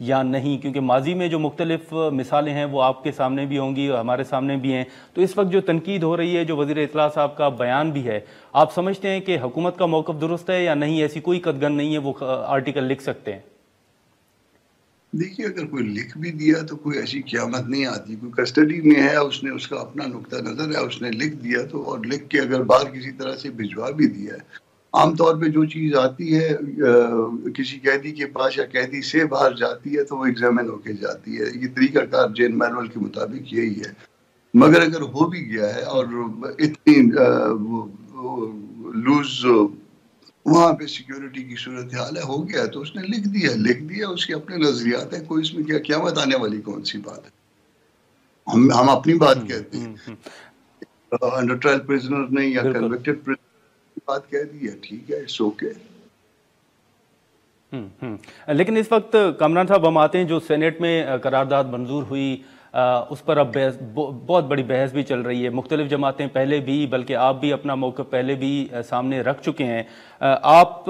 یا نہیں؟ کیونکہ ماضی میں جو مختلف مثالیں ہیں وہ آپ کے سامنے بھی ہوں گی اور ہمارے سامنے بھی ہیں. تو اس وقت جو تنقید ہو رہی ہے، جو وزیر اطلاع صاحب کا بیان بھی ہے، آپ سمجھتے ہیں کہ حکومت کا موقف درست ہے یا نہیں؟ ایسی کوئی قطغن نہیں ہے وہ آرٹیکل لکھ سکتے ہیں؟ دیکھیے، اگر کوئی لکھ بھی دیا تو کوئی ایسی قیامت نہیں آتی. کوئی کسٹڈی میں ہے، اس نے اس کا اپنا نقطہ نظر ہے، اس نے لکھ دیا تو، اور لکھ کے اگر باہر کسی طرح سے بھجوا بھی دیا ہے. عام طور پہ جو چیز آتی ہے کسی قیدی کے پاس یا قیدی سے باہر جاتی ہے تو وہ ایگزامن ہو کے جاتی ہے. یہ طریقہ کار جین مینول کے مطابق یہی ہے. مگر اگر ہو بھی گیا ہے اور اتنی لوز وہاں پہ سیکیورٹی کی صورتحال ہے، ہو گیا تو اس نے لکھ دیا اس کے اپنے نظریات ہیں. کوئی اس میں کیا قیامت آنے والی کون سی بات ہے؟ ہم اپنی بات کہتے ہیں. انڈر ٹرائل پریزنر نے یا بالکل. کنوکٹڈ پریزنر کی بات کہہ دی ہے، ٹھیک ہے، اٹس اوکے. لیکن اس وقت کامران صاحب ہم آتے ہیں جو سینٹ میں قرارداد منظور ہوئی، اس پر اب بہت بڑی بحث بھی چل رہی ہے. مختلف جماعتیں پہلے بھی، بلکہ آپ بھی اپنا موقف پہلے بھی سامنے رکھ چکے ہیں. آپ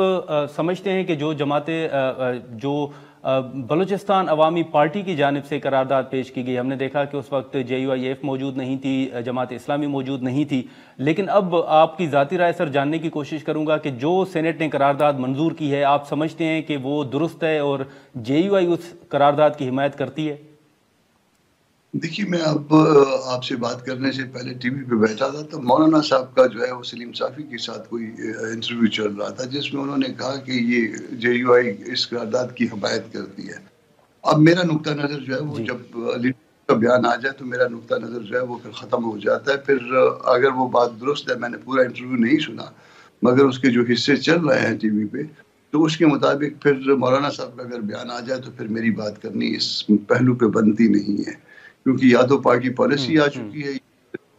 سمجھتے ہیں کہ جو جماعتیں جو بلوچستان عوامی پارٹی کی جانب سے قرارداد پیش کی گئی، ہم نے دیکھا کہ اس وقت JUIF موجود نہیں تھی، جماعت اسلامی موجود نہیں تھی، لیکن اب آپ کی ذاتی رائے سر جاننے کی کوشش کروں گا کہ جو سینٹ نے قرارداد منظور کی ہے، آپ سمجھتے ہیں کہ وہ درست ہے اور JUI اس قرارداد کی حمایت کرتی ہے؟ دیکھیے، میں اب آپ سے بات کرنے سے پہلے ٹی وی پہ بیٹھا تھا تو مولانا صاحب کا جو ہے وہ سلیم صافی کے ساتھ کوئی انٹرویو چل رہا تھا، جس میں انہوں نے کہا کہ یہ JUI اس قرارداد کی حمایت کرتی ہے. اب میرا نقطہ نظر جو ہے وہ جی. جب لیڈر کا بیان آ جائے تو میرا نقطہ نظر جو ہے وہ پھر ختم ہو جاتا ہے. پھر اگر وہ بات درست ہے، میں نے پورا انٹرویو نہیں سنا مگر اس کے جو حصے چل رہے ہیں ٹی وی پہ، تو اس کے مطابق پھر مولانا صاحب کا اگر بیان آ جائے تو پھر میری بات کرنی اس پہلو پہ بنتی نہیں ہے، کیونکہ یا تو پارٹی پالیسی آ چکی ہے،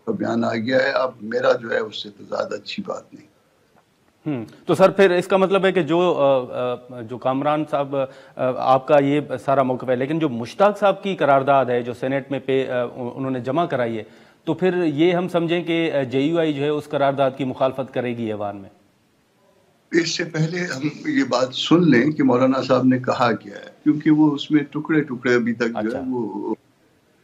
بیان آ گیا ہے. اب میرا جو ہے اس سے تو زیادہ اچھی بات نہیں. تو سر پھر اس کا مطلب ہے کہ جو کامران صاحب آپ کا یہ سارا موقف ہے، لیکن جو مشتاق صاحب کی قرارداد ہے جو سینٹ میں انہوں نے جمع کرائی ہے، تو پھر یہ ہم سمجھیں کہ JUI جو ہے اس قرارداد کی مخالفت کرے گی ایوان میں؟ اس سے پہلے ہم یہ بات سن لیں کہ مولانا صاحب نے کہا کیا ہے، کیونکہ وہ اس میں ٹکڑے ٹکڑے ابھی تک جو ہے وہ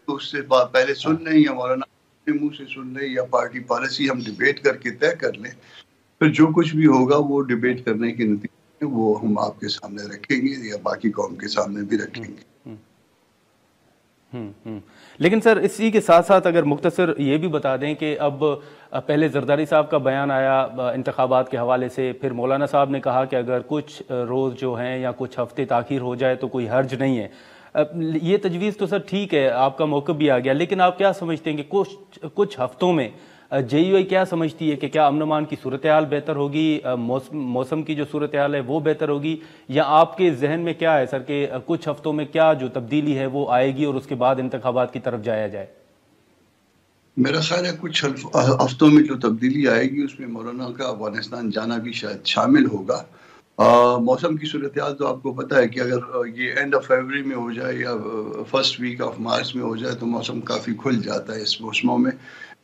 اس سے پہلے سن لیں، یا مولانا کے منہ سے سن لیں، یا پارٹی پالیسی ہم ڈیبیٹ کر کے طے کر لیں. پھر جو کچھ بھی ہوگا وہ ڈیبیٹ کرنے کے نتیجے میں وہ ہم آپ کے سامنے رکھیں گے یا باقی قوم کے سامنے بھی رکھیں گے. لیکن سر اسی کے ساتھ ساتھ اگر مختصر یہ بھی بتا دیں کہ اب پہلے زرداری صاحب کا بیان آیا انتخابات کے حوالے سے، پھر مولانا صاحب نے کہا کہ اگر کچھ روز جو ہیں یا کچھ ہفتے تاخیر ہو جائے تو کوئی حرج نہیں ہے. یہ تجویز تو سر ٹھیک ہے، آپ کا موقف بھی آ گیا، لیکن آپ کیا سمجھتے ہیں کہ کچھ ہفتوں میں JUI کیا سمجھتی ہے کہ کیا امن امان کی صورتحال بہتر ہوگی، موسم کی جو صورتحال ہے وہ بہتر ہوگی، یا آپ کے ذہن میں کیا ہے سر کہ کچھ ہفتوں میں کیا جو تبدیلی ہے وہ آئے گی اور اس کے بعد انتخابات کی طرف جایا جائے؟ میرا خیال ہے کچھ ہفتوں میں جو تبدیلی آئے گی اس میں مولانا کا افغانستان جانا بھی شاید شامل ہوگا. موسم کی صورتحال تو آپ کو پتہ ہے کہ اگر یہ اینڈ آف فیبروری میں ہو جائے یا فرسٹ ویک آف مارچ میں ہو جائے تو موسم کافی کھل جاتا ہے اس موسموں میں.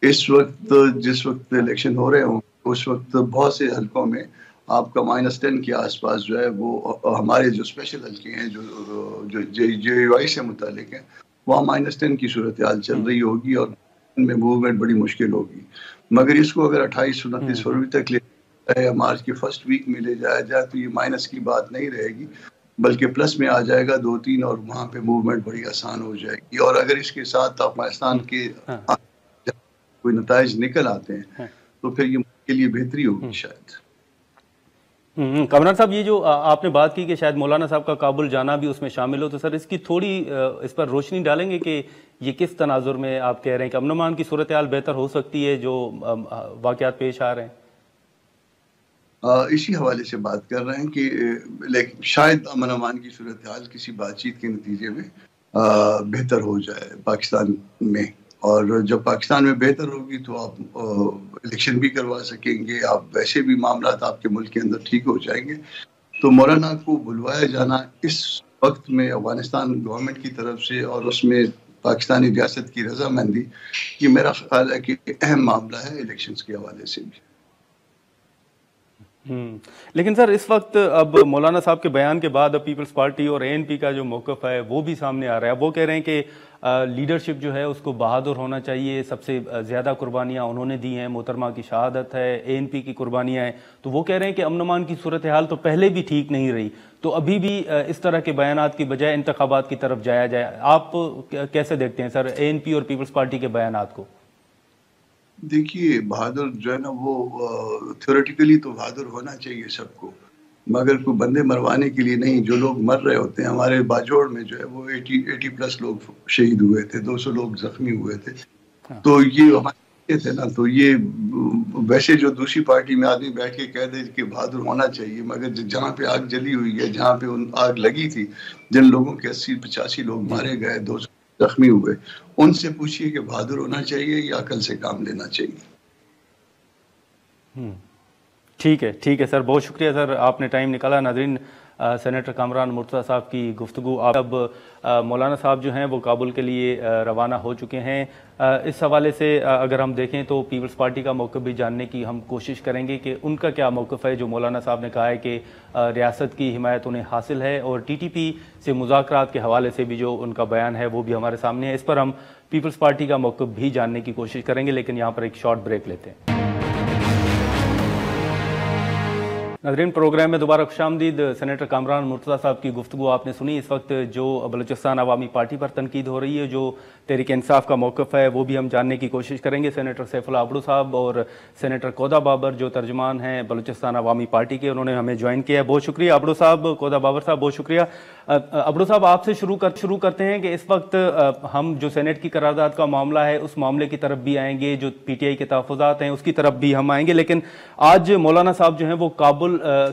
اس وقت جس وقت الیکشن ہو رہے ہوں اس وقت بہت سے حلقوں میں آپ کا -10 کے آس پاس جو ہے وہ ہمارے جو اسپیشل حلقے ہیں جو JUI سے متعلق ہیں وہاں -10 کی صورتحال چل رہی ہوگی اور میں موومنٹ بڑی مشکل ہوگی. مگر اس کو اگر 28-29 فروری تک لے یا مارچ کے فرسٹ ویک میں لے جایا جائے تو یہ مائنس کی بات نہیں رہے گی بلکہ پلس میں آ جائے گا 2-3، اور وہاں پہ موومنٹ بڑی آسان ہو جائے گی. اور اگر اس کے ساتھ افغانستان کے کوئی نتائج نکل آتے ہیں تو پھر یہ کے لیے بہتری ہوگی شاید. کامران صاحب یہ جو آپ نے بات کی کہ شاید مولانا صاحب کا کابل جانا بھی اس میں شامل ہو، تو سر اس کی تھوڑی اس پر روشنی ڈالیں گے کہ یہ کس تناظر میں آپ کہہ رہے ہیں کہ امن امان کی صورتحال بہتر ہو سکتی ہے جو واقعات پیش آ رہے ہیں؟ اسی حوالے سے بات کر رہے ہیں کہ شاید امن امان کی صورتحال کسی بات چیت کے نتیجے میں بہتر ہو جائے پاکستان میں، اور جب پاکستان میں بہتر ہوگی تو آپ الیکشن بھی کروا سکیں گے، آپ ویسے بھی معاملات آپ کے ملک کے اندر ٹھیک ہو جائیں گے. تو مولانا کو بلوایا جانا اس وقت میں افغانستان گورنمنٹ کی طرف سے اور اس میں پاکستانی ریاست کی رضامندی، یہ میرا خیال ہے کہ اہم معاملہ ہے الیکشنز کے حوالے سے بھی. لیکن سر اس وقت اب مولانا صاحب کے بیان کے بعد اب پیپلز پارٹی اور ANP کا جو موقف ہے وہ بھی سامنے آ رہا ہے. اب وہ کہہ رہے ہیں کہ لیڈرشپ جو ہے اس کو بہادر ہونا چاہیے, سب سے زیادہ قربانیاں انہوں نے دی ہیں, محترمہ کی شہادت ہے, ANP کی قربانیاں ہیں, تو وہ کہہ رہے ہیں کہ امن امان کی صورتحال تو پہلے بھی ٹھیک نہیں رہی, تو ابھی بھی اس طرح کے بیانات کی بجائے انتخابات کی طرف جایا جائے. آپ کیسے دیکھتے ہیں سر ANP اور پیپلز پارٹی کے بیانات کو؟ دیکھیے بہادر جو ہے نا وہ تھیوریٹیکلی تو بہادر ہونا چاہیے سب کو, مگر کوئی بندے مروانے کے لیے نہیں. جو لوگ مر رہے ہوتے ہیں, ہمارے باجوڑ میں جو ہے وہ 80+ لوگ شہید ہوئے تھے, 200 لوگ زخمی ہوئے تھے. تو یہ ہمارے تھے نا, تو یہ ویسے جو دوسری پارٹی میں آدمی بیٹھ کے کہہ دے کہ بہادر ہونا چاہیے, مگر جہاں پہ آگ جلی ہوئی ہے, جہاں پہ آگ لگی تھی, جن لوگوں کے 80-85 لوگ مارے گئے, 200 زخمی ہوئے, ان سے پوچھیے کہ بہادر ہونا چاہیے یا عقل سے کام لینا چاہیے. ٹھیک ہے سر, بہت شکریہ سر, آپ نے ٹائم نکالا. ناظرین, سینیٹر کامران مرتضیٰ صاحب کی گفتگو. اب مولانا صاحب جو ہیں وہ کابل کے لیے روانہ ہو چکے ہیں. اس حوالے سے اگر ہم دیکھیں تو پیپلز پارٹی کا موقف بھی جاننے کی ہم کوشش کریں گے کہ ان کا کیا موقف ہے. جو مولانا صاحب نے کہا ہے کہ ریاست کی حمایت انہیں حاصل ہے, اور TTP سے مذاکرات کے حوالے سے بھی جو ان کا بیان ہے وہ بھی ہمارے سامنے ہے. اس پر ہم پیپلز پارٹی کا موقف بھی جاننے کی کوشش کریں گے, لیکن یہاں پر ایک شارٹ بریک لیتے ہیں. ناظرین, پروگرام میں دوبارہ خوش آمدید. سینیٹر کامران مرتضیٰ صاحب کی گفتگو آپ نے سنی. اس وقت جو بلوچستان عوامی پارٹی پر تنقید ہو رہی ہے, جو تحریک انصاف کا موقف ہے, وہ بھی ہم جاننے کی کوشش کریں گے. سینیٹر سیف اللہ ابڑو صاحب اور سینیٹر کودا بابر جو ترجمان ہیں بلوچستان عوامی پارٹی کے, انہوں نے ہمیں جوائن کیا ہے. بہت شکریہ ابڑو صاحب, کودا بابر صاحب بہت شکریہ. ابڑو صاحب, آپ سے شروع کرتے ہیں کہ اس وقت ہم جو سینیٹ کی قرارداد کا معاملہ ہے اس معاملے کی طرف بھی آئیں گے, جو PTI کے تحفظات ہیں اس کی طرف بھی ہم آئیں گے, لیکن آج مولانا صاحب جو ہیں وہ کابل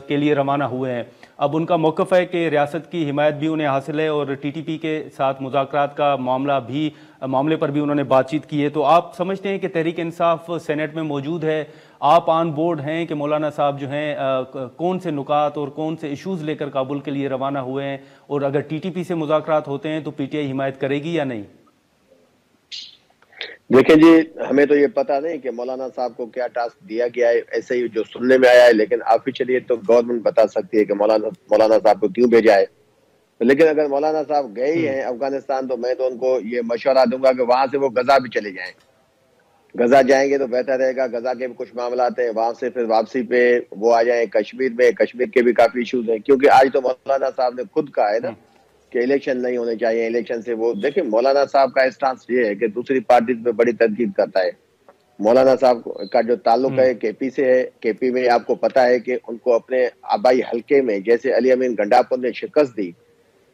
کے لیے روانہ ہوئے ہیں. اب ان کا موقف ہے کہ ریاست کی حمایت بھی انہیں حاصل ہے, اور TTP کے ساتھ مذاکرات کا معاملے پر بھی انہوں نے بات چیت کی ہے. تو آپ سمجھتے ہیں کہ تحریک انصاف سینیٹ میں موجود ہے, آپ آن بورڈ ہیں کہ مولانا صاحب جو ہیں کون سے نکات اور کون سے ایشوز لے کر کابل کے لیے روانہ ہوئے ہیں, اور اگر TTP سے مذاکرات ہوتے ہیں تو PTI حمایت کرے گی یا نہیں؟ دیکھیں جی, ہمیں تو یہ پتہ نہیں کہ مولانا صاحب کو کیا ٹاسک دیا گیا ہے, ایسے ہی جو سننے میں آیا ہے, لیکن آفیشلی تو گورنمنٹ بتا سکتی ہے کہ مولانا صاحب کو کیوں بھیجا ہے. لیکن اگر مولانا صاحب گئے ہی ہیں افغانستان, تو میں تو ان کو یہ مشورہ دوں گا کہ وہاں سے وہ غزہ بھی چلے جائیں. غزہ جائیں گے تو بہتر رہے گا. غزہ کے بھی کچھ معاملات ہیں, وہاں سے پھر واپسی پہ وہ آ جائیں کشمیر میں. کشمیر کے بھی کافی ایشوز ہیں, کیونکہ آج تو مولانا صاحب نے خود کہا ہے نا کہ الیکشن نہیں ہونے چاہیے. الیکشن سے وہ دیکھیں, مولانا صاحب کا اسٹانس یہ ہے کہ دوسری پارٹیز میں بڑی تنقید کرتا ہے. مولانا صاحب کا جو تعلق ہے KP سے ہے, KP میں آپ کو پتا ہے کہ ان کو اپنے آبائی حلقے میں جیسے علی امین گنڈاپور نے شکست دی,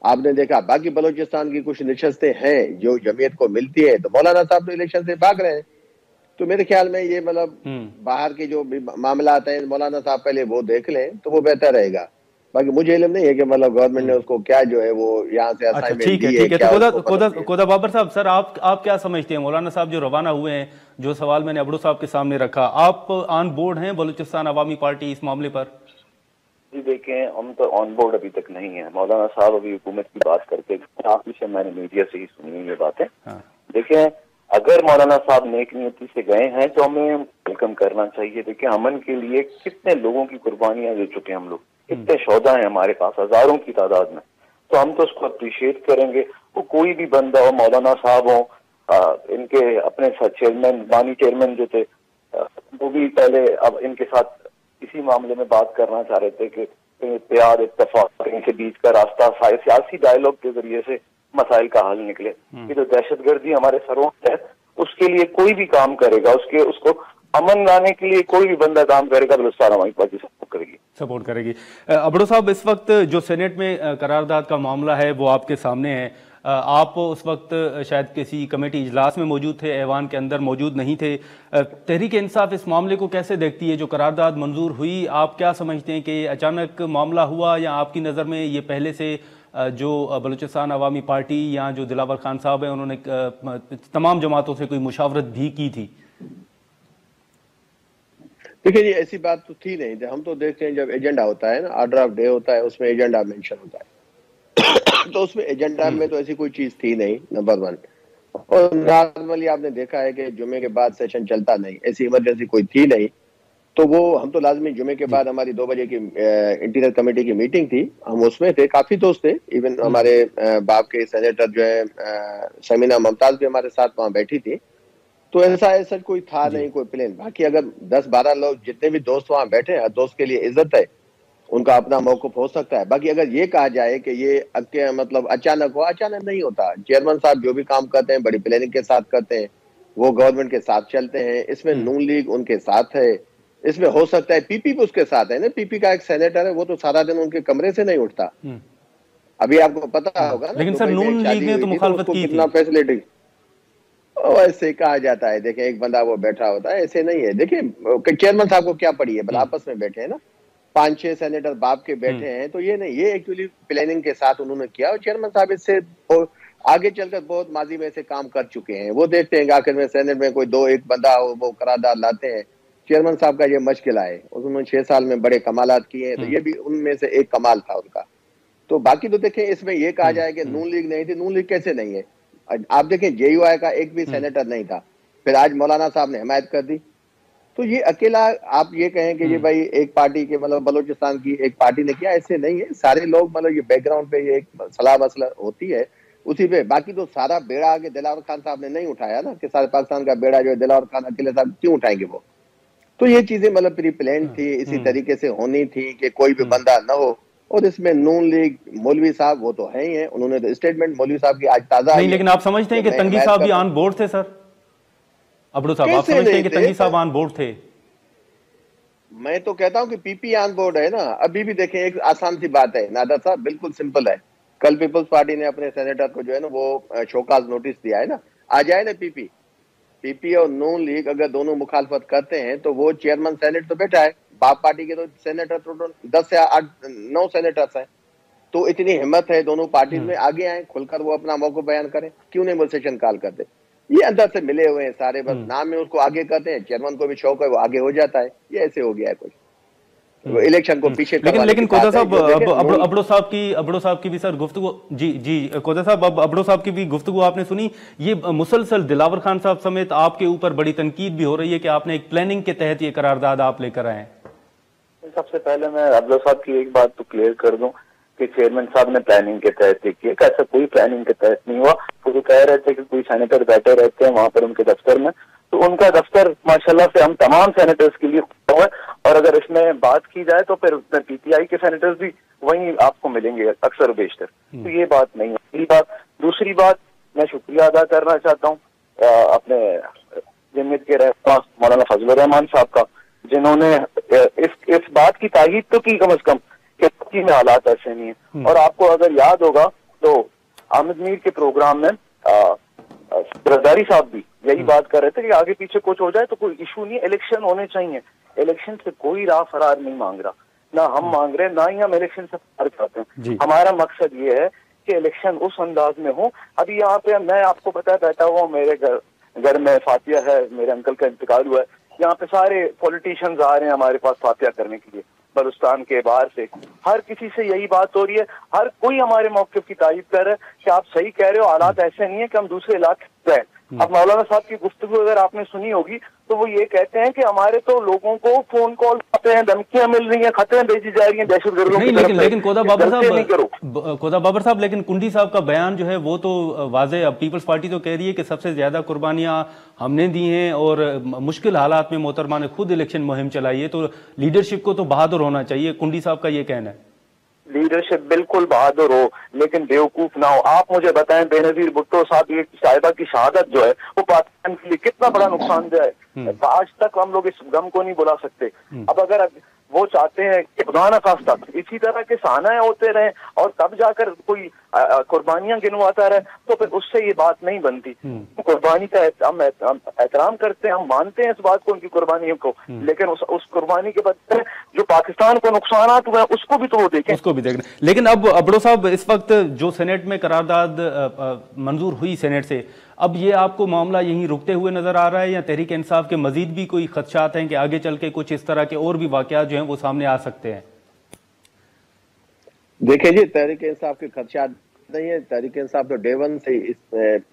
آپ نے دیکھا. باقی بلوچستان کی کچھ نشستیں ہیں جو جمعیت کو ملتی ہے, تو مولانا صاحب تو الیکشن سے بھاگ رہے ہیں. تو میرے خیال میں یہ مطلب باہر کے جو معاملات ہیں مولانا صاحب پہلے وہ دیکھ لیں تو وہ بہتر رہے گا. باقی مجھے علم نہیں ہے کہ مطلب گورنمنٹ نے اس کو کیا جو ہے وہ یہاں سے اسائنمنٹ دی ہے. تو کودا بابر صاحب, سر آپ کیا سمجھتے ہیں, مولانا صاحب جو روانہ ہوئے ہیں, جو سوال میں نے ابڑو صاحب کے سامنے رکھا, آپ آن بورڈ ہیں بلوچستان عوامی پارٹی اس معاملے پر؟ جی دیکھیں, ہم تو آن بورڈ ابھی تک نہیں ہیں. مولانا صاحب ابھی حکومت کی بات کرتے ہیں, آپ سے میں نے میڈیا سے ہی سنی ہے یہ باتیں. دیکھیں, اگر مولانا صاحب نیک نیتی سے گئے ہیں تو ہمیں ویلکم کرنا چاہیے. دیکھیں, امن کے لیے کتنے لوگوں کی قربانیاں دے چکے ہیں ہم لوگ, کتنے شہداء ہیں ہمارے پاس, ہزاروں کی تعداد میں. تو ہم تو اس کو اپریشیٹ کریں گے. وہ کوئی بھی بندہ ہو, مولانا صاحب ہوں, ان کے اپنے چیئرمین بانی چیئرمین جو تھے وہ بھی پہلے اب ان کے ساتھ اسی معاملے میں بات کرنا چاہ رہے تھے کہ اتحاد اتفاق ان کے بیچ کا راستہ سیاسی ڈائلاگ کے ذریعے سے مسائل کا حل نکلے. یہ جو دہشت گردی ہمارے سروں ہے, اس کے لیے کوئی بھی کام کرے گا, اس کو امن لانے کے لیے کوئی بھی بندہ کام کرے گا, بلوچستان عوامی پارٹی سپورٹ کرے گی. ابڑو صاحب, اس وقت جو سینیٹ میں قرارداد کا معاملہ ہے وہ آپ کے سامنے ہے. آپ اس وقت شاید کسی کمیٹی اجلاس میں موجود تھے, ایوان کے اندر موجود نہیں تھے. تحریک انصاف اس معاملے کو کیسے دیکھتی ہے؟ جو قرارداد منظور ہوئی, آپ کیا سمجھتے ہیں کہ یہ اچانک معاملہ ہوا, یا آپ کی نظر میں یہ پہلے سے جو بلوچستان عوامی پارٹی یا جو دلاور خان صاحب ہیں انہوں نے تمام جماعتوں سے کوئی مشاورت بھی کی تھی؟ دیکھیں یہ ایسی بات تو تھی نہیں. ہم تو دیکھتے ہیں جب ایجنڈا ہوتا ہے نا, آرڈر آف ڈے ہوتا ہے, اس میں ایجنڈا مینشن ہوتا ہے. تو اس میں ایجنڈا میں تو ایسی کوئی چیز تھی نہیں, نمبر 1. اور نارملی آپ نے دیکھا ہے کہ جمعے کے بعد سیشن چلتا نہیں, ایسی ایمرجنسی کوئی تھی نہیں. تو وہ ہم تو لازمی جمعے کے بعد ہماری 2 بجے کی انٹیریئر کمیٹی کی میٹنگ تھی, ہم اس میں تھے, کافی دوست تھے, ایون ہمارے باپ کے سینیٹر جو ہے سمینا ممتاز بھی ہمارے ساتھ وہاں بیٹھی تھی. تو ایسا کوئی تھا نہیں, کوئی پلان. باقی اگر 10-12 لوگ جتنے بھی دوست وہاں بیٹھے, ہر دوست کے لیے عزت ہے, ان کا اپنا موقف ہو سکتا ہے. باقی اگر یہ کہا جائے کہ یہ مطلب اچانک ہو, اچانک نہیں ہوتا. چیئرمین صاحب جو بھی کام کرتے ہیں بڑی پلاننگ کے ساتھ کرتے ہیں, وہ گورنمنٹ کے ساتھ چلتے ہیں. اس میں نون لیگ ان کے ساتھ ہے, اس میں ہو سکتا ہے پی پی بھی اس کے ساتھ ہے نا. پی پی کا ایک سینیٹر ہے, وہ تو سارا دن ان کے کمرے سے نہیں اٹھتا. ابھی آپ کو پتا ہوگا نا, لیکن سر نون لیگ نے تو مخالفت کی کتنا فیسلٹی ایسے کہا جاتا ہے. دیکھیں ایک بندہ وہ بیٹھا ہوتا ہے, ایسے نہیں ہے. دیکھیں چیئرمین صاحب کو کیا پڑی ہے, بل آپس میں بیٹھے ہیں نا, 5-6 سینیٹر باپ کے بیٹھے ہیں, تو یہ نہیں, یہ ایکچولی پلاننگ کے ساتھ انہوں نے کیا. اور چیئرمین صاحب اس سے آگے چل کر بہت ماضی میں ایسے کام کر چکے ہیں. وہ دیکھتے ہیں کہ آخر میں سینیٹ میں کوئی 2-1 بندہ ہو, وہ قرارداد لاتے ہیں. چیئرمین صاحب کا یہ مشکل ہے, انہوں نے 6 سال میں بڑے کمالات کیے ہیں, تو یہ بھی ان میں سے ایک کمال تھا ان کا. تو باقی تو دیکھیں اس میں یہ کہا جائے کہ نون لیگ نہیں تھی, نون لیگ کیسے نہیں ہے. آپ دیکھیں جے یو آئی کا ایک بھی سینیٹر نہیں تھا, پھر آج مولانا صاحب نے حمایت کر دی. تو یہ اکیلا آپ یہ کہیں کہ یہ بھائی ایک پارٹی کے مطلب بلوچستان کی ایک پارٹی نے کیا, ایسے نہیں ہے. سارے لوگ مطلب یہ بیک گراؤنڈ پہ یہ ایک صلاح مسئلہ ہوتی ہے اسی پہ. باقی تو سارا بیڑا آگے دلاور خان صاحب نے نہیں اٹھایا نا, کہ سارے پاکستان کا بیڑا جو ہے دلاور خان اکیلے صاحب کیوں اٹھائیں گے وہ. تو یہ چیزیں مطلب پری پلان تھی, اسی طریقے سے ہونی تھی کہ کوئی بھی بندہ نہ ہو. اور اس میں نون لیگ مولوی صاحب وہ تو ہے ہی ہیں, انہوں نے تو اسٹیٹمنٹ مولوی صاحب کی آج تازہ نہیں, لیکن آپ سمجھتے ہیں کہ تنگی صاحب بھی آن بورڈ تھے. سر عبدو صاحب, آپ سمجھتے ہیں کہ تنگی صاحب آن بورڈ تھے؟ میں تو کہتا ہوں کہ پی پی آن بورڈ ہے نا. ابھی بھی دیکھیں ایک آسان سی بات ہے نادر صاحب, بالکل سمپل ہے. کل پیپلز پارٹی نے اپنے سینیٹر کو جو ہے نا وہ شوکاز نوٹس دیا ہے نا, آ جائے نا پی پی اور نون لیگ اگر دونوں مخالفت کرتے ہیں تو وہ چیئرمین سینیٹ تو بیٹھا ہے, باپ پارٹی کے تو سینیٹر تو 10 سے 9 سینیٹرز ہیں. تو اتنی ہمت ہے دونوں پارٹیز میں, آگے آئیں کھل کر وہ اپنا موقع بیان کریں. کیوں نہیں وہ سیشن کال کرتے؟ یہ اندر سے ملے ہوئے ہیں سارے, بس نام میں اس کو آگے کرتے ہیں. چیئرمین کو بھی شوق ہے, وہ آگے ہو جاتا ہے. یہ ایسے ہو گیا ہے کچھ الیکشن کو پیچھے کروانے لیکن کودا صاحب عبدو صاحب کی بھی سر گفتگو, جی کودا صاحب, اب عبدو صاحب کی بھی گفتگو آپ نے سنی. یہ مسلسل دلاور خان صاحب سمیت آپ کے اوپر بڑی تنقید بھی ہو رہی ہے کہ آپ نے ایک پلاننگ کے تحت یہ قرارداد آپ لے کر آئے ہیں. سب سے پہلے میں عبدو صاحب کی ایک بات تو کلیئر کر دوں کہ چیئرمین صاحب نے پلاننگ کے تحت کیا, ایسا کوئی پلاننگ کے تحت نہیں ہوا. وہ کہہ رہے تھے کہ کوئی سینیٹر بیٹھے رہتے ہیں وہاں پر ان کے دفتر میں, تو ان کا دفتر ماشاءاللہ سے ہم تمام سینیٹرز کے لیے کھلا ہوا ہے. اور اگر اس میں بات کی جائے تو پھر پی ٹی آئی کے سینیٹرز بھی وہیں آپ کو ملیں گے اکثر و بیشتر. تو یہ بات نہیں ہے. پہلی بات. دوسری بات, میں شکریہ ادا کرنا چاہتا ہوں اپنے جمعیت کے رہنما مولانا فضل الرحمان صاحب کا, جنہوں نے اس بات کی تائید تو کی کم از کم کہ میں حالات ایسے نہیں ہیں. اور آپ کو اگر یاد ہوگا تو احمد میر کے پروگرام میں رزداری صاحب بھی یہی بات کر رہے تھے کہ آگے پیچھے کچھ ہو جائے تو کوئی ایشو نہیں, الیکشن ہونے چاہیے. الیکشن سے کوئی راہ فرار نہیں مانگ رہا, نہ ہم مانگ رہے, نہ ہی ہم الیکشن سے فرار چاہتے ہیں. ہمارا مقصد یہ ہے کہ الیکشن اس انداز میں ہو. ابھی یہاں پہ میں آپ کو بیٹھا ہوا ہوں, میرے گھر میں فاتحہ ہے, میرے انکل کا انتقال ہوا ہے. یہاں پہ سارے پولیٹیشنز آ رہے ہیں ہمارے پاس فاتحہ کرنے کے لیے بلوچستان کے باہر سے. ہر کسی سے یہی بات ہو رہی ہے, ہر کوئی ہمارے موقف کی تائید کر رہا ہے کہ آپ صحیح کہہ رہے ہو, حالات ایسے نہیں ہیں کہ ہم دوسرے علاقے میں ہیں. اب مولانا صاحب کی گفتگو اگر آپ نے سنی ہوگی تو وہ یہ کہتے ہیں کہ ہمارے تو لوگوں کو فون کال آتے ہیں, دھمکیاں مل رہی ہیں, خطریں بھیجی جا رہی ہیں دہشت گردوں کی طرف. لیکن کودا بابر صاحب, لیکن کنڈی صاحب کا بیان جو ہے وہ تو واضح, اب پیپلز پارٹی تو کہہ رہی ہے کہ سب سے زیادہ قربانیاں ہم نے دی ہیں اور مشکل حالات میں محترمہ نے خود الیکشن مہم چلائی ہے, تو لیڈرشپ کو تو بہادر ہونا چاہیے. کنڈی صاحب کا یہ کہنا ہے لیڈرشپ بالکل بہادر ہو لیکن بیوقوف نہ ہو. آپ مجھے بتائیں بے نظیر بھٹو صاحب کی صاحبہ کی شہادت جو ہے وہ پاکستان کے لیے کتنا بڑا نقصان دہ ہے. آج تک ہم لوگ اس غم کو نہیں بلا سکتے. اب اگر وہ چاہتے ہیں کہ خدا نہ خواستہ اسی طرح کے سانحے ہوتے رہیں اور تب جا کر کوئی قربانیاں گنواتا رہے تو پھر اس سے یہ بات نہیں بنتی. قربانی کا ہم احترام کرتے ہیں, ہم مانتے ہیں اس بات کو, ان کی قربانیوں کو, لیکن اس قربانی کے بدلے جو پاکستان کو نقصانات ہوئے اس کو بھی تو وہ دیکھیں, اس کو بھی دیکھنا. لیکن اب عبدو صاحب اس وقت جو سینیٹ میں قرارداد منظور ہوئی سینیٹ سے, اب یہ آپ کو معاملہ یہیں رکتے ہوئے نظر آ رہا ہے یا تحریک انصاف کے مزید بھی کوئی خدشات ہیں کہ آگے چل کے کچھ اس طرح کے اور بھی واقعات جو ہیں وہ سامنے آ سکتے ہیں؟ دیکھیں جی, تحریک انصاف کے خدشات نہیں ہے. تحریک انصاف تو ڈے ون سے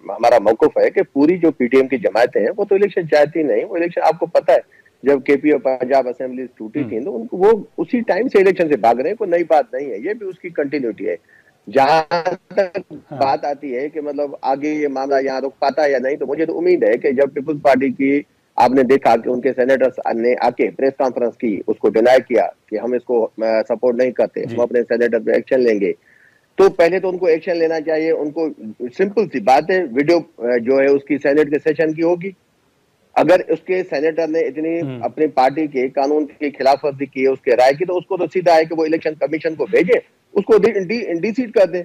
ہمارا موقف ہے کہ پوری جو پی ٹی ایم کی جماعتیں ہیں وہ تو الیکشن چاہتی نہیں. وہ الیکشن آپ کو پتہ ہے جب کے پی اور پنجاب اسمبلیز ٹوٹی تھی تو ان کو وہ اسی ٹائم سے الیکشن سے بھاگ رہے ہیں, کوئی نئی بات نہیں ہے, یہ بھی اس کی کنٹینیوٹی ہے. جہاں تک بات آتی ہے کہ مطلب آگے یہ معاملہ یہاں رک پاتا ہے یا نہیں, تو مجھے تو امید ہے کہ جب پیپلز پارٹی کی آپ نے دیکھا کہ ان کے سینیٹرز نے آ کے پریس کانفرنس کی, اس کو ڈینائی کیا کہ ہم اس کو سپورٹ نہیں کرتے, ہم اپنے سینیٹر پہ ایکشن لیں گے, تو پہلے تو ان کو ایکشن لینا چاہیے. ان کو سمپل سی بات ہے, ویڈیو جو ہے اس کی سینیٹ کے سیشن کی ہوگی. اگر اس کے سینیٹر نے اتنی اپنی پارٹی کے قانون کی خلاف ورزی کی ہے, اس کے رائے کی, تو اس کو تو سیدھا ہے کہ وہ الیکشن کمیشن کو بھیجے, اس کو ڈی سیٹ کر دیں.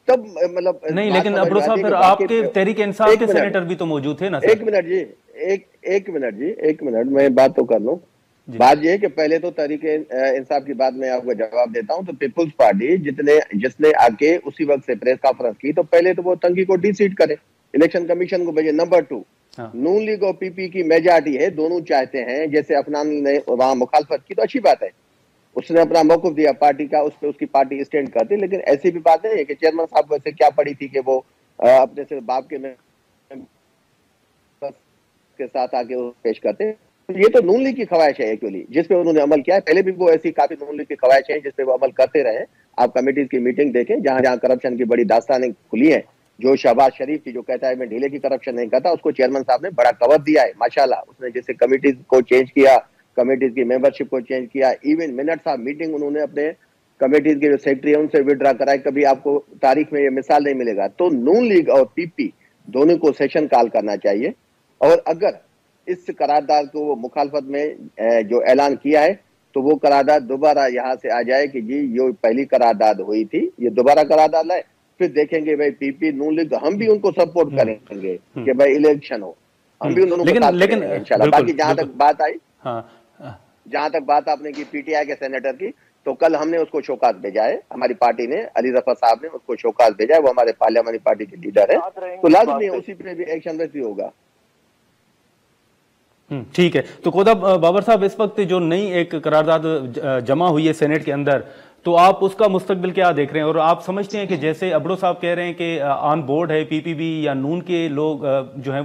تب مطلب نہیں, لیکن ابرو صاحب پھر آپ کے تحریک انصاف کے سینیٹر بھی تو موجود تھے نا سر. ایک منٹ میں بات تو کر لوں. بات یہ ہے کہ پہلے تو تحریک انصاف کی بات میں آپ کو جواب دیتا ہوں. تو پیپلز پارٹی جس نے آ کے اسی وقت سے پریس کانفرنس کی, تو پہلے تو وہ تنگی کو ڈی سیٹ کرے, الیکشن کمیشن کو بھیجے. نمبر 2, نون لیگ اور پی پی کی میجارٹی ہے, دونوں چاہتے ہیں, جیسے افنان نے وہاں مخالفت کی تو اچھی بات ہے, اس نے اپنا موقف دیا پارٹی کا, اس پہ اس کی پارٹی اسٹینڈ کرتی. لیکن ایسی بھی بات نہیں ہے کہ چیئرمین صاحب کو ایسے کیا پڑی تھی کہ وہ اپنے سے باپ کے ساتھ آگے پیش کرتے. یہ تو نون لیگ کی خواہش ہے ایکچولی, جس پہ انہوں نے عمل کیا ہے. پہلے بھی وہ ایسی کافی نون لیگ کی خواہش ہے جس پہ وہ عمل کرتے رہے. آپ کمیٹیز کی میٹنگ دیکھیں, جہاں جہاں کرپشن کی بڑی داستانیں کھلی ہیں. جو شہباز شریف کی جو کہتا ہے میں ڈھیلے کی کرپشن نہیں کرتا, اس کو چیئرمین صاحب نے بڑا کور دیا ہے ماشاءاللہ. اس نے جیسے کمیٹیز کو چینج کیا, کمیٹیز کی ممبرشپ کو چینج کیا, ایون منٹس آف میٹنگ انہوں نے اپنے کمیٹیز کے جو سیکرٹری ہیں ان سے وڈرا کرائے. کبھی آپ کو تاریخ میں یہ مثال نہیں ملے گا. تو نون لیگ اور پی پی دونوں کو سیشن کال کرنا چاہیے, اور اگر اس قرارداد کو وہ مخالفت میں جو اعلان کیا ہے, تو وہ قرارداد دوبارہ یہاں سے آ جائے کہ جی یہ پہلی قرارداد ہوئی تھی, یہ دوبارہ قرارداد لائے. پھر دیکھیں گے بھائی پی پی نون لیگ, ہم بھی ان کو سپورٹ کریں گے کہ بھائی الیکشن ہو, ہم بھی ان دونوں کو ساتھ کریں گے انشاءاللہ. باقی جہاں تک بات آئی, جہاں تک بات آپ نے کی پی ٹی آئی کے سینیٹر کی, تو کل ہم نے اس کو شوکاز بھیجا ہے, ہماری پارٹی نے, علی ظفر صاحب نے اس کو شوکاز بھیجا ہے. وہ ہمارے پارلیمانی پارٹی کے لیڈر ہیں, تو لازمی ہے اسی پہ بھی ایکشن ویسے ہوگا. ٹھیک ہے. تو کودا بابر صاحب, اس وقت جو نئی ایک قرارداد جمع ہوئی ہے سینیٹ کے اندر, تو آپ اس کا مستقبل کیا دیکھ رہے ہیں؟ اور آپ سمجھتے ہیں کہ جیسے ابڑو صاحب کہہ رہے ہیں کہ آن بورڈ ہے پی پی بی یا نون کے لوگ جو ہیں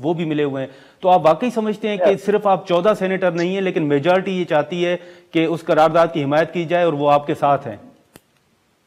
وہ بھی ملے ہوئے ہیں, تو آپ واقعی سمجھتے ہیں کہ صرف آپ 14 سینیٹر نہیں ہیں لیکن میجارٹی یہ چاہتی ہے کہ اس قرارداد کی حمایت کی جائے اور وہ آپ کے ساتھ ہیں؟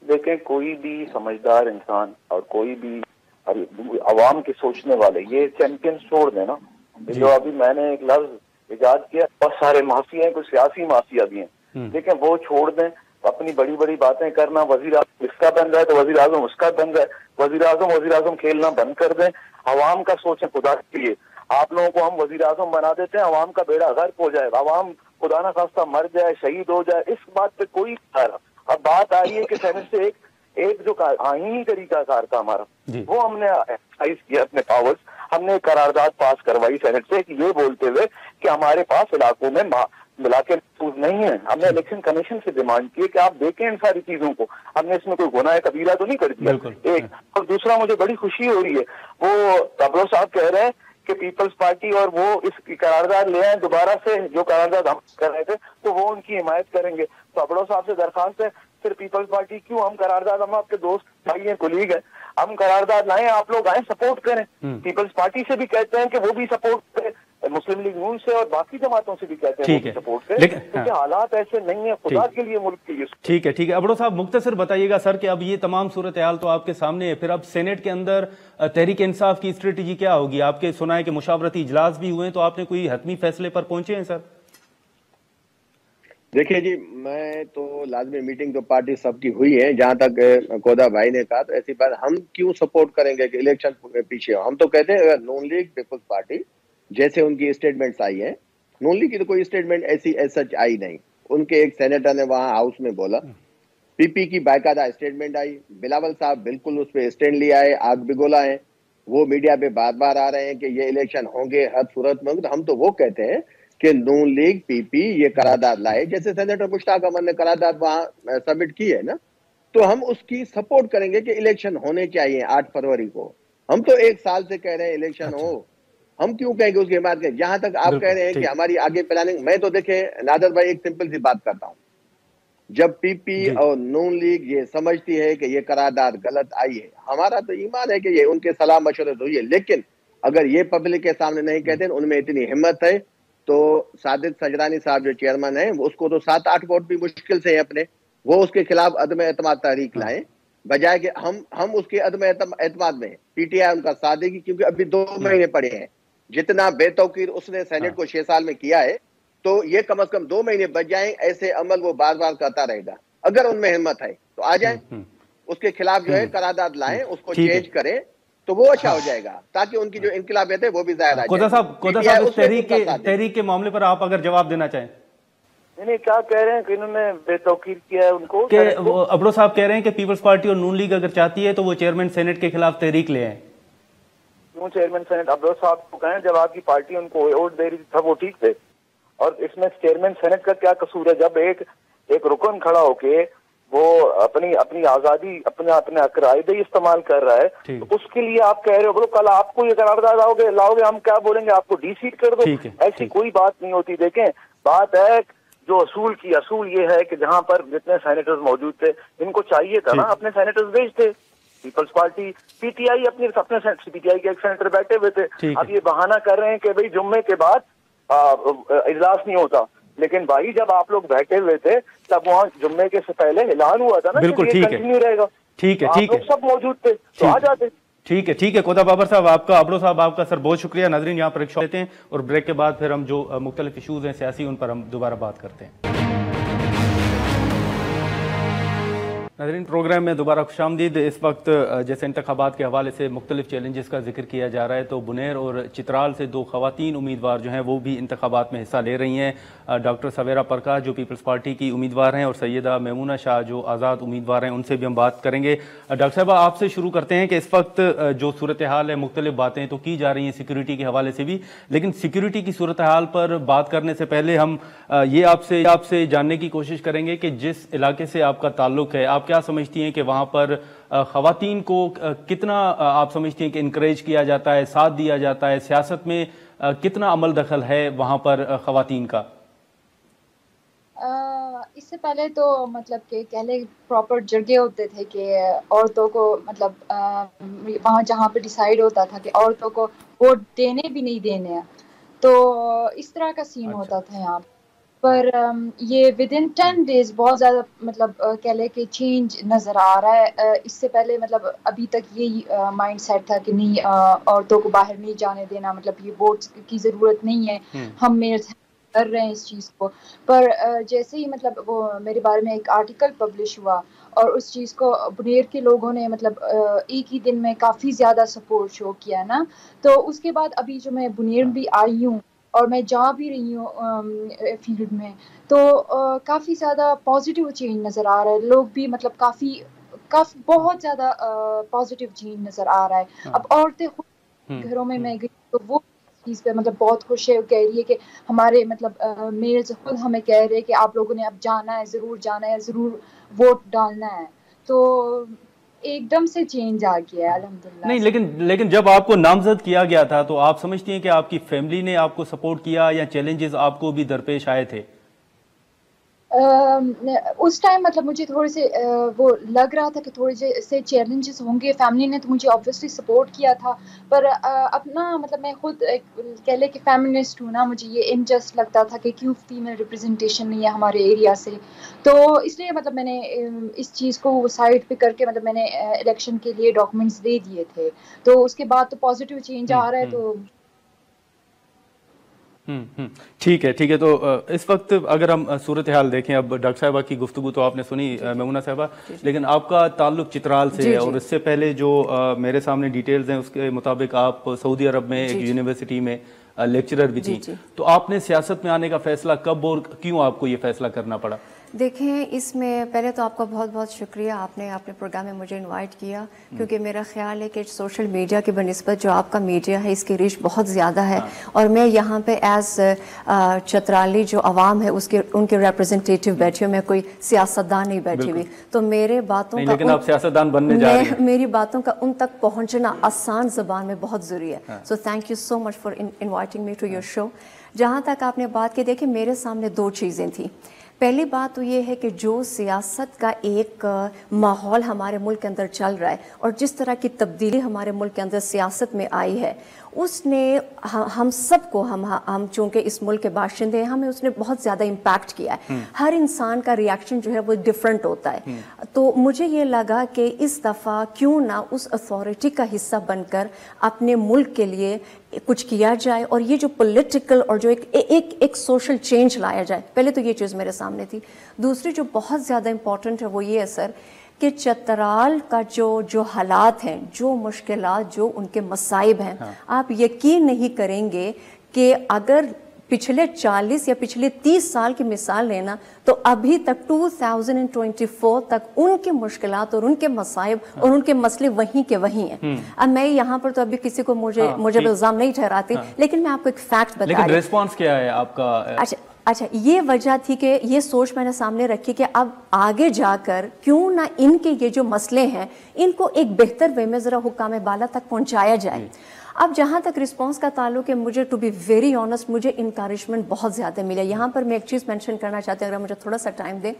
دیکھیں, کوئی بھی سمجھدار انسان اور کوئی بھی عوام کے سوچنے والے یہ چیمپئن چھوڑ دیں نا. جو ابھی میں نے ایک لفظ ایجاد کیا, بہت سارے معافی ہیں, کچھ سیاسی معافیا بھی ہیں, لیکن وہ چھوڑ دیں. اپنی بڑی بڑی باتیں کرنا, وزیر اعظم اس کا بن رہا ہے تو وزیر اعظم اس کا بن رہا ہے, وزیر اعظم کھیلنا بند کر دیں. عوام کا سوچیں خدا کے لیے. آپ لوگوں کو ہم وزیر اعظم بنا دیتے ہیں, عوام کا بیڑا غرق ہو جائے, عوام خدا نہ خواستہ مر جائے, شہید ہو جائے, اس بات پہ کوئی خیال. اب بات آئی ہے کہ سینٹ سے ایک جو آئینی طریقہ کار تھا ہمارا, وہ ہم نے ایکسرسائز کیا اپنے پاورز. ہم نے قرارداد پاس کروائی سینٹ سے کہ یہ بولتے ہوئے کہ ہمارے پاس علاقوں میں ملا کے محفوظ نہیں ہے. ہم نے الیکشن کمیشن سے ڈیمانڈ کی کہ آپ دیکھیں ان ساری چیزوں کو, ہم نے اس میں کوئی گناہ کبیرہ تو نہیں کر دیا. ایک اور دوسرا, مجھے بڑی خوشی ہو رہی ہے, وہ ابرو صاحب کہہ رہے ہیں کہ پیپلز پارٹی اور وہ اس کی قرارداد لے آئیں دوبارہ سے, جو قرارداد ہم کر رہے تھے تو وہ ان کی حمایت کریں گے. تو ابرو صاحب سے درخواست ہے, پھر پیپلز پارٹی کیوں, ہم قرارداد, ہم آپ کے دوست بھائی ہیں, کولیگ ہیں, ہم قرارداد لائیں, آپ لوگ آئیں, سپورٹ کریں. پیپلز پارٹی سے بھی کہتے ہیں کہ وہ بھی سپورٹ کریں, مسلم لیگ نون سے اور باقی جماعتوں سے بھی کہتے ہیں وہ بھی سپورٹ کریں, کیونکہ حالات ایسے نہیں ہیں خدا کے لیے, ملک کے لیے. ٹھیک ہے. ابڑو صاحب مختصر بتائیے گا سر کہ اب یہ تمام صورتحال تو آپ کے سامنے ہے, پھر اب سینیٹ کے اندر تحریک انصاف کی اسٹریٹجی کیا ہوگی؟ آپ کے سنا ہے کہ مشاورتی اجلاس بھی ہوئے ہیں, تو آپ نے کوئی حتمی فیصلے پر پہنچے ہیں سر؟ دیکھیں جی, میں تو لازمی میٹنگ تو پارٹی سب کی ہوئی ہے. جہاں تک کودا بھائی نے کہا, تو ایسی بات ہم کیوں سپورٹ کریں گے کہ الیکشن پیچھے ہو. ہم تو کہتے ہیں اگر نون لیگ پیپلز پارٹی جیسے ان کی اسٹیٹمنٹس آئی ہیں, نون لیگ کی تو کوئی اسٹیٹمنٹ ایسی سچ آئی نہیں. ان کے ایک سینیٹر نے وہاں ہاؤس میں بولا, پی پی کی باقاعدہ اسٹیٹمنٹ آئی, بلاول صاحب بالکل اس پہ اسٹینڈ لیا ہے, آگ بگولا ہے, وہ میڈیا پہ بار بار آ رہے ہیں کہ یہ الیکشن ہوں گے ہر صورت میں. ہم تو وہ کہتے ہیں کہ نون لیگ پی پی یہ قرارداد لائے, جیسے سینیٹر مشتاق احمد نے قرارداد وہاں سبمٹ کی ہے نا, تو ہم اس کی سپورٹ کریں گے کہ الیکشن ہونے چاہیے 8 فروری کو. ہم تو 1 سال سے کہہ رہے ہیں الیکشن ہو, ہم کیوں کہیں گے اس کی حمایت کریں. جہاں تک آپ کہہ رہے ہیں کہ ہماری آگے پلاننگ, میں تو دیکھیں نادر بھائی ایک سمپل سی بات کرتا ہوں, جب پی پی اور نون لیگ یہ سمجھتی ہے کہ یہ قرارداد غلط آئی ہے, ہمارا تو ایمان ہے کہ یہ ان کے صلاح مشورے ہوئی ہے, لیکن اگر یہ پبلک کے سامنے نہیں کہتے, ان میں اتنی ہمت ہے, تو صادق سجرانی صاحب جو چیئرمین ہیں اس کو تو 7-8 ووٹ بھی مشکل سے ہیں اپنے، وہ اس کے خلاف عدم اعتماد تحریک لائیں، بجائے کہ ہم اس کے عدم اعتماد میں پی ٹی آئی ان کا ساتھ دے گی، کیونکہ ابھی 2 مہینے پڑے ہیں. جتنا بے توقیر اس نے سینٹ کو 6 سال میں کیا ہے، تو یہ کم از کم 2 مہینے بچ جائیں. ایسے عمل وہ بار بار کرتا رہے گا. اگر ان میں ہمت ہے تو آ جائیں، اس کے خلاف جو ہے قرارداد لائیں، اس کو چینج کریں تو وہ اچھا ہو جائے گا، تاکہ ان کی جو انقلابیت ہے وہ بھی ظاہر آ قدر جائے. صاحب اس تحریک کے معاملے پر آپ اگر جواب دینا چاہیں. نہیں کیا کہہ رہے ہیں کہ انہوں نے بے توقیر کیا ہے ان کو؟ کہ ابڑو صاحب کہہ رہے ہیں کہ پیپلز پارٹی اور نون لیگ اگر چاہتی ہے تو وہ چیئرمین سینٹ کے خلاف تحریک لے آئیں. کیوں چیئرمین سینٹ ابڑو صاحب کو کہیں، جب آپ کی پارٹی ان کو ووٹ دے رہی تھا وہ ٹھیک تھے، اور اس میں چیئرمین سینٹ کا کیا قصور ہے؟ جب ایک رکن کھڑا ہو کے وہ اپنی آزادی اپنے عقائد ہی استعمال کر رہا ہے، تو اس کے لیے آپ کہہ رہے ہو کل آپ کو یہ قرارداد لاؤ گے، ہم کیا بولیں گے؟ آپ کو ڈی سیٹ کر دو. ایسی کوئی بات نہیں ہوتی. دیکھیں بات ہے جو اصول یہ ہے کہ جہاں پر جتنے سینیٹرز موجود تھے ان کو چاہیے تھا نا اپنے سینیٹرز بھیجتے. Peoples Party P T I اپنے پی ٹی آئی کے ایک سینیٹر بیٹھے ہوئے تھے. اب یہ بہانہ کر رہے ہیں کہ بھئی جمعے کے بعد اجلاس نہیں ہوتا، لیکن بھائی جب آپ لوگ بیٹھے ہوئے تھے تب وہاں جمعے کے سے پہلے اعلان ہوا تھا نا کہ یہ کنٹینیو رہے گا. آپ لوگ سب موجود تھے تو آ جاتے. ٹھیک ہے کودا بابر صاحب، آپ کا ابڑو صاحب آپ کا سر بہت شکریہ. ناظرین یہاں پر ایک شو لیتے ہیں اور بریک کے بعد پھر ہم جو مختلف ایشوز ہیں سیاسی ان پر ہم دوبارہ بات کرتے ہیں. ناظرین پروگرام میں دوبارہ خوش آمدید. اس وقت جیسے انتخابات کے حوالے سے مختلف چیلنجز کا ذکر کیا جا رہا ہے، تو بنیر اور چترال سے 2 خواتین امیدوار جو ہیں وہ بھی انتخابات میں حصہ لے رہی ہیں. ڈاکٹر سویرا پرکاش جو پیپلز پارٹی کی امیدوار ہیں اور سیدہ میمونہ شاہ جو آزاد امیدوار ہیں، ان سے بھی ہم بات کریں گے. ڈاکٹر صاحبہ آپ سے شروع کرتے ہیں کہ اس وقت جو صورتحال ہے، مختلف باتیں تو کی جا رہی ہیں سیکیورٹی کے حوالے سے بھی، لیکن سیکیورٹی کی صورتحال پر بات کرنے سے پہلے ہم یہ آپ سے جاننے کی کوشش کریں گے کہ جس علاقے سے آپ کا تعلق ہے، آپ کیا سمجھتی ہیں کہ وہاں پر خواتین کو کتنا آپ سمجھتی ہیں کہ انکریج کیا جاتا ہے، ساتھ دیا جاتا ہے، سیاست میں کتنا عمل دخل ہے وہاں پر خواتین کا؟ اس سے پہلے تو مطلب کہ پہلے پراپر جگہ ہوتے تھے کہ عورتوں کو مطلب وہاں جہاں پہ ڈیسائیڈ ہوتا تھا کہ عورتوں کو ووٹ دینے بھی نہیں دینے ہیں، تو اس طرح کا سین ہوتا تھا یہاں پر. یہ ود ان 10 days بہت زیادہ مطلب کہہ لے کہ چینج نظر آ رہا ہے. اس سے پہلے مطلب ابھی تک یہی مائنڈ سیٹ تھا کہ نہیں عورتوں کو باہر نہیں جانے دینا، مطلب یہ ووٹس کی ضرورت نہیں ہے، ہم کر رہے ہیں اس چیز کو. پر جیسے ہی مطلب وہ میرے بارے میں ایک آرٹیکل پبلش ہوا اور اس چیز کو بنیر کے لوگوں نے مطلب ایک ہی دن میں کافی زیادہ سپورٹ شو کیا نا، تو اس کے بعد ابھی جو میں بنیر بھی آئی ہوں اور میں جا بھی رہی ہوں فیلڈ میں، تو کافی زیادہ پازیٹیو چینج نظر آ رہا ہے. لوگ بھی مطلب کافی بہت زیادہ پازیٹیو چینج نظر آ رہا ہے. اب عورتیں خود گھروں میں گئی تو وہ چیز پہ مطلب بہت خوش ہے، کہہ رہی ہے کہ ہمارے مطلب میلز خود ہمیں کہہ رہے کہ آپ لوگوں نے اب جانا ہے، ضرور جانا ہے، ضرور ووٹ ڈالنا ہے. تو ایک دم سے چینج آ گیا ہے الحمدللہ. نہیں لیکن جب آپ کو نامزد کیا گیا تھا تو آپ سمجھتی ہیں کہ آپ کی فیملی نے آپ کو سپورٹ کیا یا چیلنجز آپ کو بھی درپیش آئے تھے؟ اس ٹائم مطلب مجھے تھوڑے سے وہ لگ رہا تھا کہ تھوڑے سے چیلنجز ہوں گے. فیملی نے تو مجھے آبویسلی سپورٹ کیا تھا، پر اپنا مطلب میں خود کہہ لے کہ فیمنسٹ ہوں نا، مجھے یہ انجسٹ لگتا تھا کہ کیوں فیمیل ریپرزنٹیشن نہیں ہے ہمارے ایریا سے. تو اس لیے مطلب میں نے اس چیز کو سائڈ پہ کر کے مطلب میں نے الیکشن کے لیے ڈاکومنٹس دے دیے تھے. تو اس کے بعد تو پازیٹیو چینج آ رہا ہے. تو ٹھیک ہے. تو اس وقت اگر ہم صورتحال دیکھیں، اب ڈاکٹر صاحبہ کی گفتگو تو آپ نے سنی میمونہ صاحبہ، لیکن آپ کا تعلق چترال سے ہے اور اس سے پہلے جو میرے سامنے ڈیٹیلز ہیں اس کے مطابق آپ سعودی عرب میں ایک یونیورسٹی میں لیکچرر بھی تھی. تو آپ نے سیاست میں آنے کا فیصلہ کب اور کیوں آپ کو یہ فیصلہ کرنا پڑا؟ دیکھیں، اس میں پہلے تو آپ کا بہت بہت شکریہ، آپ نے اپنے پروگرام میں مجھے انوائٹ کیا، کیونکہ میرا خیال ہے کہ سوشل میڈیا کی بنسبت جو آپ کا میڈیا ہے اس کی ریچ بہت زیادہ ہے، اور میں یہاں پہ ایز چترالی جو عوام ہے ان کے ریپرزنٹیٹیو بیٹھی ہوں، میں کوئی سیاستدان نہیں بیٹھی ہوئی. تو میرے باتوں کا لیکن آپ سیاستدان بننے جا رہے ہیں، میری باتوں کا ان تک پہنچنا آسان زبان میں بہت ضروری ہے. So thank you so much for inviting me to your show. جہاں تک آپ نے بات کی، دیکھیں میرے سامنے 2 چیزیں تھیں. پہلی بات تو یہ ہے کہ جو سیاست کا ایک ماحول ہمارے ملک کے اندر چل رہا ہے اور جس طرح کی تبدیلی ہمارے ملک کے اندر سیاست میں آئی ہے اس نے ہم سب کو ہم چونکہ اس ملک کے باشندے ہیں ہمیں اس نے بہت زیادہ امپیکٹ کیا ہے. ہر انسان کا ریاکشن جو ہے وہ ڈیفرنٹ ہوتا ہے. تو مجھے یہ لگا کہ اس دفعہ کیوں نہ اس اتھارٹی کا حصہ بن کر اپنے ملک کے لیے کچھ کیا جائے اور یہ جو پولیٹیکل اور جو ایک سوشل چینج لایا جائے. پہلے تو یہ چیز میرے سامنے تھی. دوسری جو بہت زیادہ امپورٹنٹ ہے وہ یہ ہے سر کہ چترال کا جو حالات ہیں, جو مشکلات, جو ان کے مصائب ہیں, آپ یقین نہیں کریں گے کہ اگر پچھلے 40 یا پچھلے 30 سال کی مثال لینا تو ابھی تک 2024 تک ان کی مشکلات اور ان کے مصائب اور ان کے مسئلے وہیں کے وہیں ہیں. اب میں یہاں پر تو ابھی کسی کو مجھے الزام نہیں ٹھہراتی, لیکن میں آپ کو ایک فیکٹ بتا رہی ہوں. لیکن ریسپانس کیا ہے آپ کا؟ اچھا یہ وجہ تھی کہ یہ سوچ میں نے سامنے رکھی کہ اب آگے جا کر کیوں نہ ان کے یہ جو مسئلے ہیں ان کو ایک بہتر وے میں ذرا حکام بالا تک پہنچایا جائے. اب جہاں تک رسپانس کا تعلق ہے, مجھے ٹو بی ویری آنیسٹ مجھے انکریجمنٹ بہت زیادہ ملا. یہاں پر میں ایک چیز مینشن کرنا چاہتی ہوں, اگر مجھے تھوڑا سا ٹائم دیں.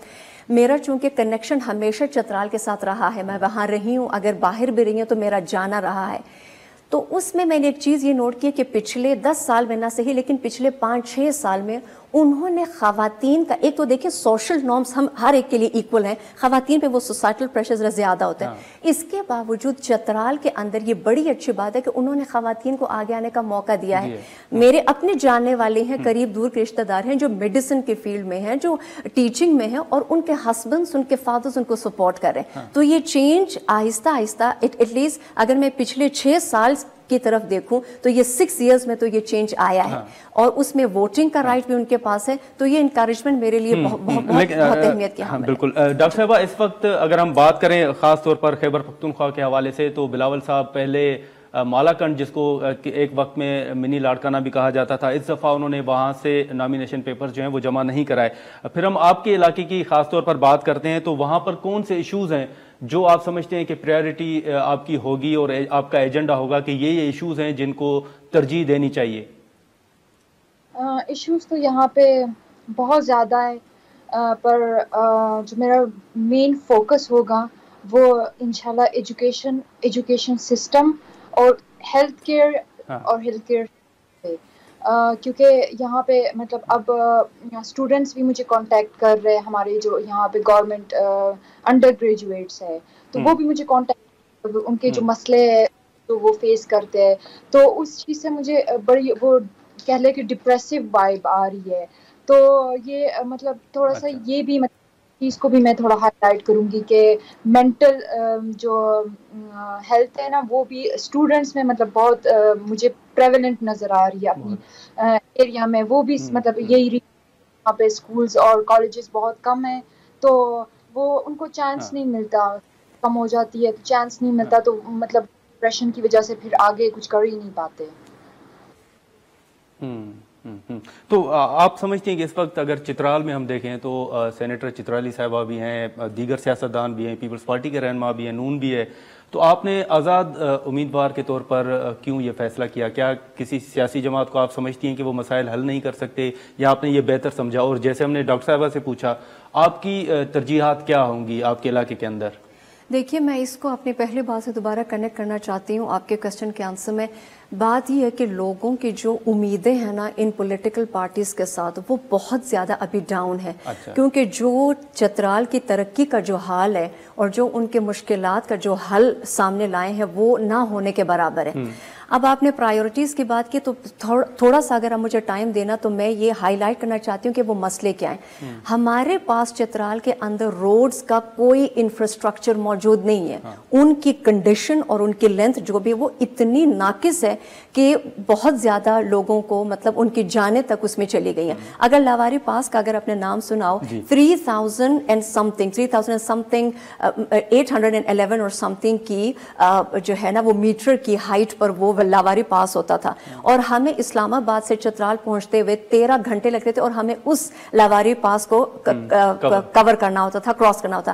میرا چونکہ کنیکشن ہمیشہ چترال کے ساتھ رہا ہے, میں وہاں رہی ہوں, اگر باہر بھی رہی ہوں تو میرا جانا رہا ہے. تو اس میں نے ایک چیز یہ نوٹ کی کہ پچھلے 10 سال میں نہ صحیح لیکن پچھلے 5-6 سال میں انہوں نے خواتین کا, ایک تو دیکھیں سوشل نارمز ہم ہر ایک کے لیے ایکول ہیں, خواتین پہ وہ سوسائٹل پریشر زیادہ ہوتے ہیں. اس کے باوجود چترال کے اندر یہ بڑی اچھی بات ہے کہ انہوں نے خواتین کو آگے آنے کا موقع دیا ہے. میرے اپنے جاننے والے ہیں, قریب دور کے رشتہ دار ہیں جو میڈیسن کے فیلڈ میں ہیں, جو ٹیچنگ میں ہیں, اور ان کے ہسبینڈس, ان کے فادرز ان کو سپورٹ کر رہے ہیں. تو یہ چینج آہستہ آہستہ ایٹ لیسٹ اگر میں پچھلے 6 سال کی طرف دیکھوں تو یہ 6 ایئرز میں تو یہ چینج آیا ہے, اور اس میں ووٹنگ کا رائٹ بھی ان کے پاس ہے. تو یہ انکریجمنٹ میرے لیے بہت اہمیت کی حامل ہے. بالکل. ڈاکٹر صاحبہ, اس وقت اگر ہم بات کریں خاص طور پر خیبر پختونخوا کے حوالے سے, تو بلاول صاحب پہلے مالاکنڈ, جس کو ایک وقت میں منی لاڑکانہ بھی کہا جاتا تھا, اس دفعہ انہوں نے وہاں سے نامینیشن پیپر جو ہیں وہ جمع نہیں کرائے. پھر ہم آپ کے علاقے کی خاص طور پر بات کرتے ہیں, تو وہاں پر کون سے ایشوز ہیں جو آپ سمجھتے ہیں کہ پریورٹی آپ کی ہوگی اور آپ کا ایجنڈا ہوگا کہ یہ ایشوز ہیں جن کو ترجیح دینی چاہیے؟ ایشوز تو یہاں پہ بہت زیادہ ہے, پر جو میرا مین فوکس ہوگا وہ انشاءاللہ ایجوکیشن سسٹم اور ہیلتھ کیئر پہ, کیونکہ یہاں پہ مطلب اب اسٹوڈنٹس بھی مجھے کانٹیکٹ کر رہے ہیں, ہمارے جو یہاں پہ گورنمنٹ انڈر گریجویٹس ہے, تو وہ بھی مجھے کانٹیکٹ, ان کے جو مسئلے ہیں تو وہ فیس کرتے ہیں. تو اس چیز سے مجھے بڑی وہ کہہ لے کہ ڈپریسو وائب آ رہی ہے. تو یہ مطلب تھوڑا سا یہ بھی چیز کو بھی میں تھوڑا ہائی لائٹ کروں گی کہ مینٹل جو ہیلتھ ہے نا, وہ بھی اسٹوڈنٹس میں مطلب بہت مجھے پریولنٹ نظر آ رہی ہے اپنی ایریا میں. وہ بھی مطلب یہی یہاں پہ اسکولز اور کالجز بہت کم ہیں, تو وہ ان کو چانس نہیں ملتا, کم ہو جاتی ہے تو چانس نہیں ملتا, تو مطلب ڈپریشن کی وجہ سے پھر آگے کچھ کر ہی نہیں پاتے. تو آپ سمجھتے ہیں کہ اس وقت اگر چترال میں ہم دیکھیں تو سینیٹر چترالی صاحبہ بھی ہیں, دیگر سیاستدان بھی ہیں, پیپلز پارٹی کے رہنما بھی ہیں, نون بھی ہے, تو آپ نے آزاد امیدوار کے طور پر کیوں یہ فیصلہ کیا؟ کیا کسی سیاسی جماعت کو آپ سمجھتی ہیں کہ وہ مسائل حل نہیں کر سکتے, یا آپ نے یہ بہتر سمجھا؟ اور جیسے ہم نے ڈاکٹر صاحبہ سے پوچھا, آپ کی ترجیحات کیا ہوں گی آپ کے علاقے کے اندر؟ دیکھیے, میں اس کو اپنی پہلی بات سے دوبارہ کنیکٹ کرنا چاہتی ہوں آپ کے کوسچن کے آنسر میں. بات یہ ہے کہ لوگوں کی جو امیدیں ہیں نا ان پولیٹیکل پارٹیز کے ساتھ, وہ بہت زیادہ ابھی ڈاؤن ہے. کیونکہ جو چترال کی ترقی کا جو حال ہے اور جو ان کے مشکلات کا جو حل سامنے لائے ہیں وہ نہ ہونے کے برابر ہے. اب آپ نے پرائیورٹیز کی بات کی, تو تھوڑا سا اگر آپ مجھے ٹائم دینا تو میں یہ ہائی لائٹ کرنا چاہتی ہوں کہ وہ مسئلے کیا ہیں. ہمارے پاس چترال کے اندر روڈز کا کوئی انفراسٹرکچر موجود نہیں ہے. ان کی کنڈیشن اور ان کی لینتھ جو بھی وہ اتنی ناقص ہے کہ بہت زیادہ لوگوں کو مطلب ان کی جانیں تک اس میں چلی گئی ہیں. اگر لاواری پاس کا اگر آپ نے نام سناؤ, 3,000 811 اور سمتھنگ کی جو ہے نا وہ میٹر کی ہائٹ پر وہ لاواری پاس ہوتا تھا, اور ہمیں اسلام آباد سے چترال پہنچتے ہوئے 13 گھنٹے لگتے تھے, اور ہمیں اس لاواری پاس کو کور کرنا ہوتا تھا, کراس کرنا ہوتا.